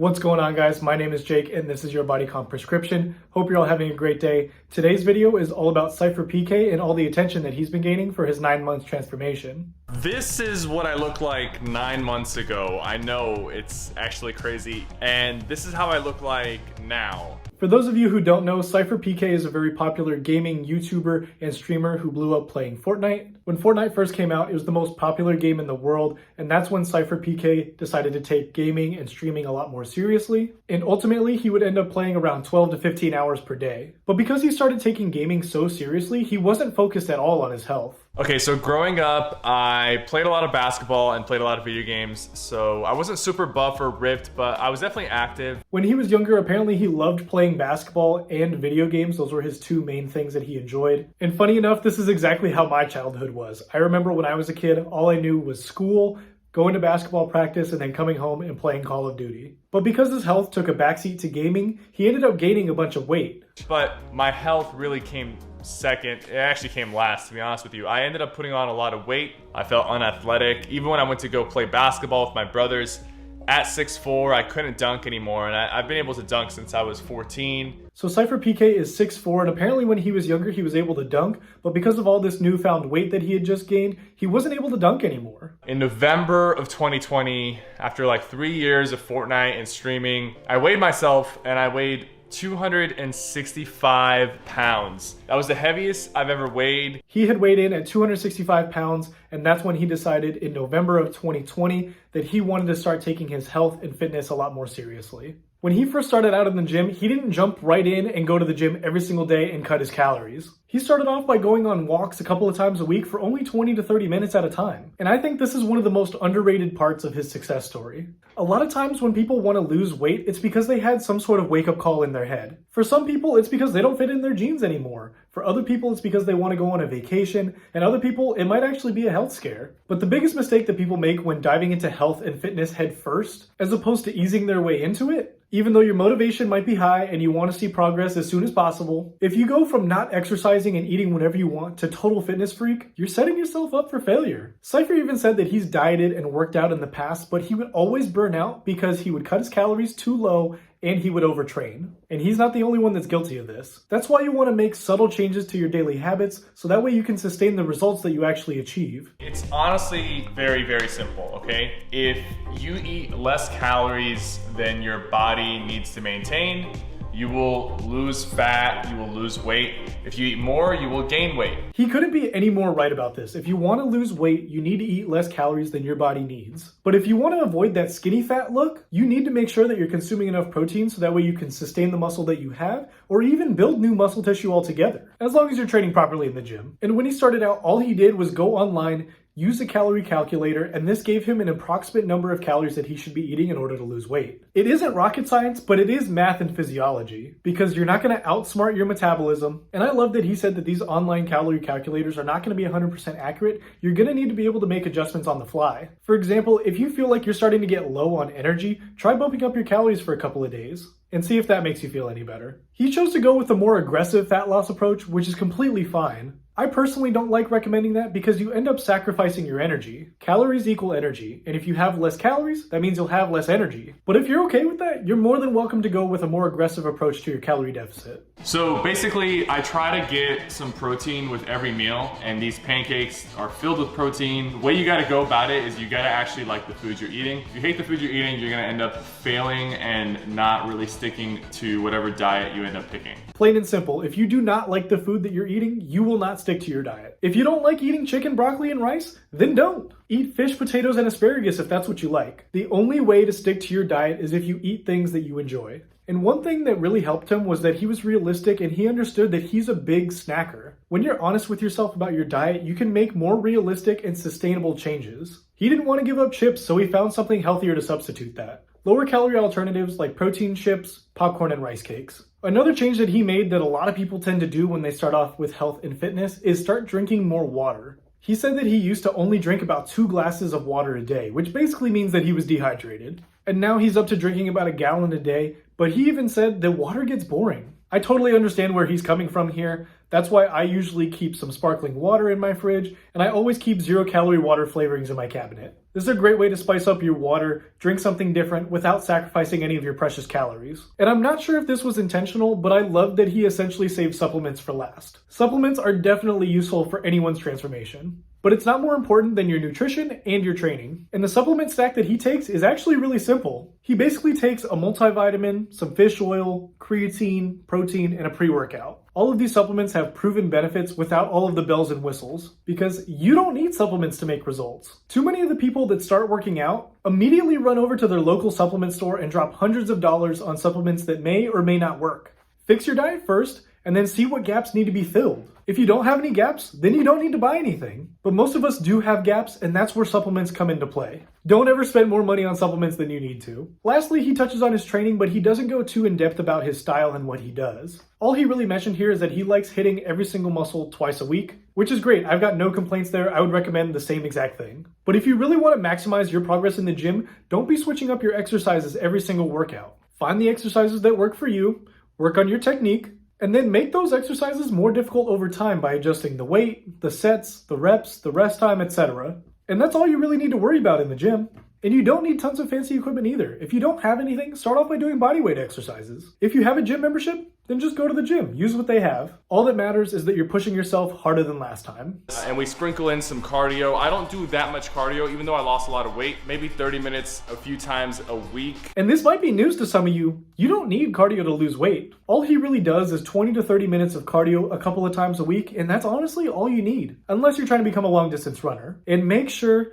What's going on, guys? My name is Jake and this is your body comp prescription. Hope you're all having a great day. Today's video is all about SypherPK and all the attention that he's been gaining for his 9 months transformation. This is what I looked like 9 months ago. I know, it's actually crazy. And this is how I look like now. For those of you who don't know, SypherPK is a very popular gaming YouTuber and streamer who blew up playing Fortnite. When Fortnite first came out, it was the most popular game in the world, and that's when SypherPK decided to take gaming and streaming a lot more seriously. And ultimately, he would end up playing around 12 to 15 hours per day. But because he started taking gaming so seriously, he wasn't focused at all on his health. Okay, so growing up, I played a lot of basketball and played a lot of video games, so I wasn't super buff or ripped, but I was definitely active. When he was younger, apparently he loved playing basketball and video games. Those were his two main things that he enjoyed. And funny enough, this is exactly how my childhood was. I remember when I was a kid, all I knew was school, going to basketball practice, and then coming home and playing Call of Duty. But because his health took a backseat to gaming, he ended up gaining a bunch of weight. But my health really came second. It actually came last, to be honest with you. I ended up putting on a lot of weight. I felt unathletic. Even when I went to go play basketball with my brothers, at 6'4", I couldn't dunk anymore, and I've been able to dunk since I was 14. So SypherPK is 6'4", and apparently when he was younger, he was able to dunk, but because of all this newfound weight that he had just gained, he wasn't able to dunk anymore. In November of 2020, after like 3 years of Fortnite and streaming, I weighed myself, and I weighed 265 pounds. That was the heaviest I've ever weighed. He had weighed in at 265 pounds, and that's when he decided in November of 2020 that he wanted to start taking his health and fitness a lot more seriously. When he first started out in the gym, he didn't jump right in and go to the gym every single day and cut his calories. He started off by going on walks a couple of times a week for only 20 to 30 minutes at a time. And I think this is one of the most underrated parts of his success story. A lot of times when people want to lose weight, it's because they had some sort of wake-up call in their head. For some people, it's because they don't fit in their jeans anymore. For other people, it's because they want to go on a vacation. And other people, it might actually be a health scare. But the biggest mistake that people make when diving into health and fitness head first, as opposed to easing their way into it, even though your motivation might be high and you want to see progress as soon as possible, if you go from not exercising and eating whenever you want to total fitness freak, you're setting yourself up for failure. Sypher even said that he's dieted and worked out in the past, but he would always burn out because he would cut his calories too low and he would overtrain. And he's not the only one that's guilty of this. That's why you want to make subtle changes to your daily habits so that way you can sustain the results that you actually achieve. It's honestly very, very simple, okay? If you eat less calories than your body needs to maintain, you will lose fat, you will lose weight. If you eat more, you will gain weight. He couldn't be any more right about this. If you want to lose weight, you need to eat less calories than your body needs. But if you want to avoid that skinny fat look, you need to make sure that you're consuming enough protein so that way you can sustain the muscle that you have, or even build new muscle tissue altogether, as long as you're training properly in the gym. And when he started out, all he did was go online, use a calorie calculator, and this gave him an approximate number of calories that he should be eating in order to lose weight. It isn't rocket science, but it is math and physiology, because you're not going to outsmart your metabolism. And I love that he said that these online calorie calculators are not going to be 100% accurate. You're going to need to be able to make adjustments on the fly. For example, if you feel like you're starting to get low on energy, try bumping up your calories for a couple of days and see if that makes you feel any better. He chose to go with a more aggressive fat loss approach, which is completely fine. I personally don't like recommending that because you end up sacrificing your energy. Calories equal energy, and if you have less calories, that means you'll have less energy. But if you're okay with that, you're more than welcome to go with a more aggressive approach to your calorie deficit. So basically, I try to get some protein with every meal, and these pancakes are filled with protein. The way you gotta go about it is you gotta actually like the food you're eating. If you hate the food you're eating, you're gonna end up failing and not really sticking to whatever diet you end up picking. Plain and simple, if you do not like the food that you're eating, you will not stick to your diet. If you don't like eating chicken, broccoli, and rice, then don't. Eat fish, potatoes, and asparagus if that's what you like. The only way to stick to your diet is if you eat things that you enjoy. And one thing that really helped him was that he was realistic and he understood that he's a big snacker. When you're honest with yourself about your diet, you can make more realistic and sustainable changes. He didn't want to give up chips, so he found something healthier to substitute that. Lower calorie alternatives like protein chips, popcorn, and rice cakes. Another change that he made that a lot of people tend to do when they start off with health and fitness is start drinking more water. He said that he used to only drink about 2 glasses of water a day, which basically means that he was dehydrated. And now he's up to drinking about 1 gallon a day, but he even said that water gets boring. I totally understand where he's coming from here. That's why I usually keep some sparkling water in my fridge, and I always keep 0-calorie water flavorings in my cabinet. This is a great way to spice up your water, drink something different without sacrificing any of your precious calories. And I'm not sure if this was intentional, but I love that he essentially saved supplements for last. Supplements are definitely useful for anyone's transformation, but it's not more important than your nutrition and your training. And the supplement stack that he takes is actually really simple. He basically takes a multivitamin, some fish oil, creatine, protein, and a pre-workout. All of these supplements have proven benefits without all of the bells and whistles, because you don't need supplements to make results. Too many of the people that start working out immediately run over to their local supplement store and drop hundreds of dollars on supplements that may or may not work. Fix your diet first, and then see what gaps need to be filled. If you don't have any gaps, then you don't need to buy anything. But most of us do have gaps, and that's where supplements come into play. Don't ever spend more money on supplements than you need to. Lastly, he touches on his training, but he doesn't go too in depth about his style and what he does. All he really mentioned here is that he likes hitting every single muscle twice a week, which is great. I've got no complaints there. I would recommend the same exact thing. But if you really want to maximize your progress in the gym, don't be switching up your exercises every single workout. Find the exercises that work for you, work on your technique, and then make those exercises more difficult over time by adjusting the weight, the sets, the reps, the rest time, etc. And that's all you really need to worry about in the gym. And you don't need tons of fancy equipment either. If you don't have anything, start off by doing bodyweight exercises. If you have a gym membership, then just go to the gym. Use what they have. All that matters is that you're pushing yourself harder than last time. And we sprinkle in some cardio. I don't do that much cardio, even though I lost a lot of weight. Maybe 30 minutes a few times a week. And this might be news to some of you. You don't need cardio to lose weight. All he really does is 20 to 30 minutes of cardio a couple of times a week, and that's honestly all you need. Unless you're trying to become a long distance runner. And make sure,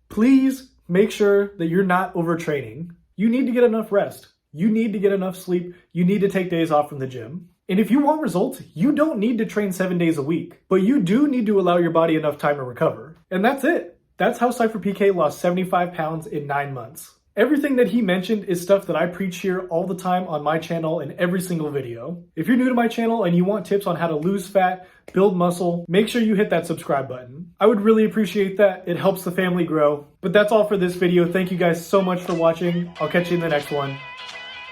please make sure that you're not overtraining. You need to get enough rest. You need to get enough sleep. You need to take days off from the gym. And if you want results, you don't need to train 7 days a week, but you do need to allow your body enough time to recover. And that's it. That's how SypherPK lost 75 pounds in 9 months. Everything that he mentioned is stuff that I preach here all the time on my channel in every single video. If you're new to my channel and you want tips on how to lose fat, build muscle, make sure you hit that subscribe button. I would really appreciate that. It helps the family grow. But that's all for this video. Thank you guys so much for watching. I'll catch you in the next one.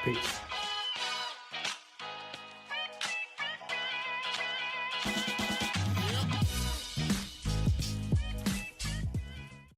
Peace.